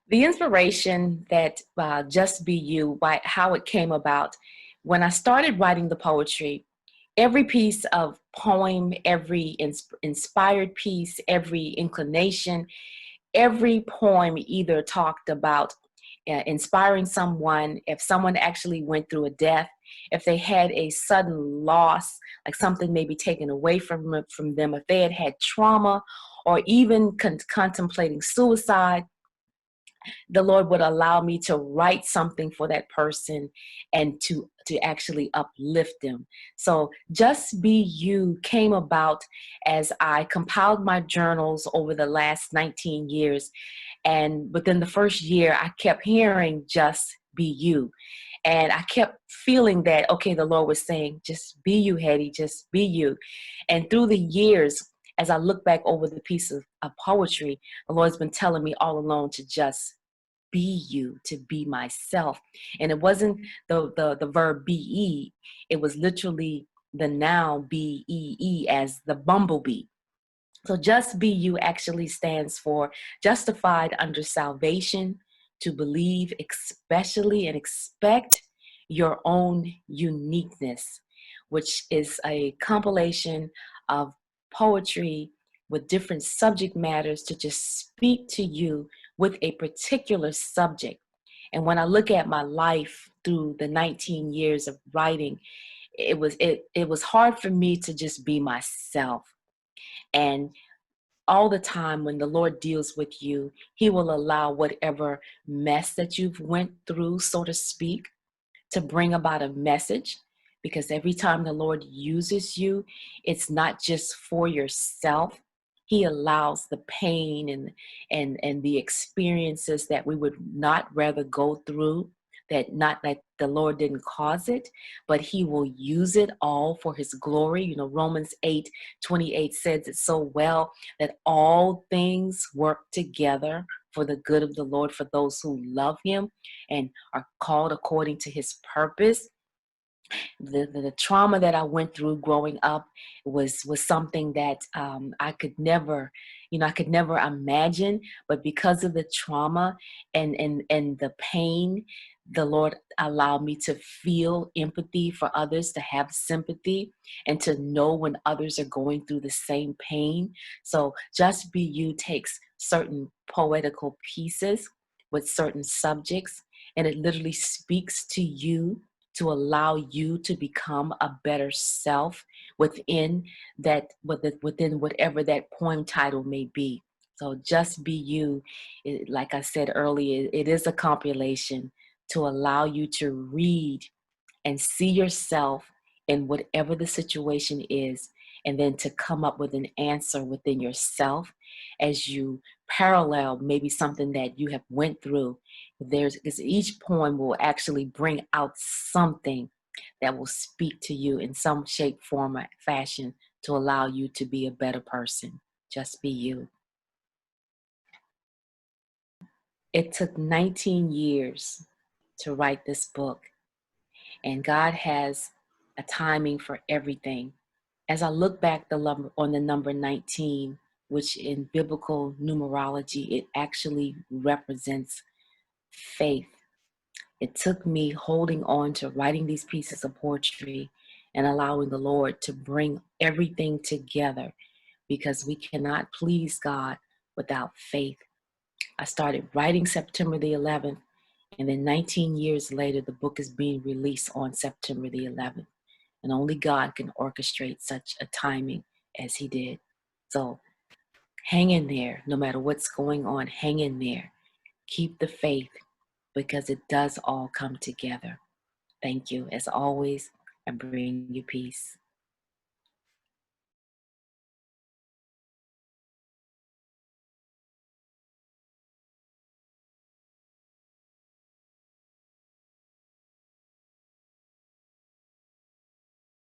The inspiration that Just Be You, how it came about, when I started writing the poetry, every piece of poem, every inspired piece, every inclination, every poem either talked about inspiring someone, if someone actually went through a death, if they had a sudden loss, like something maybe taken away from them, if they had trauma, or even contemplating suicide, the Lord would allow me to write something for that person and to actually uplift them. So Just Be You came about as I compiled my journals over the last 19 years. And within the first year, I kept hearing Just Be You. And I kept feeling that, okay, the Lord was saying, just be you, Hetty, just be you. And through the years, as I look back over the piece of poetry, the Lord's been telling me all along to just be you, to be myself. And it wasn't the verb be, it was literally the noun bee, as the bumblebee. So Just Be You actually stands for justified under salvation, to believe, especially, and expect your own uniqueness, which is a compilation of poetry with different subject matters to just speak to you with a particular subject. And when I look at my life through the 19 years of writing, it was hard for me to just be myself. And all the time when the Lord deals with you, he will allow whatever mess that you've went through, so to speak, to bring about a message. Because every time the Lord uses you, it's not just for yourself. He allows the pain and the experiences that we would not rather go through, that not that the Lord didn't cause it, but he will use it all for his glory. You know, Romans 8:28 says it so well, that all things work together for the good of the Lord, for those who love him and are called according to his purpose. The trauma that I went through growing up was something that I could never, I could never imagine. But because of the trauma and the pain, the Lord allowed me to feel empathy for others, to have sympathy, and to know when others are going through the same pain. So Just Be You takes certain poetical pieces with certain subjects, and it literally speaks to you to allow you to become a better self within within whatever that poem title may be. So Just Be You, like I said earlier, it is a compilation to allow you to read and see yourself in whatever the situation is, and then to come up with an answer within yourself as you parallel maybe something that you have went through. There's, because each poem will actually bring out something that will speak to you in some shape, form, or fashion to allow you to be a better person. Just be you. It took 19 years to write this book, and God has a timing for everything. As I look back on the number 19, which in biblical numerology, it actually represents faith. It took me holding on to writing these pieces of poetry and allowing the Lord to bring everything together, because we cannot please God without faith. I started writing September the 11th, and then 19 years later, the book is being released on September the 11th. And only God can orchestrate such a timing as he did. So hang in there. No matter what's going on, hang in there. Keep the faith, because it does all come together. Thank you. As always, I bring you peace.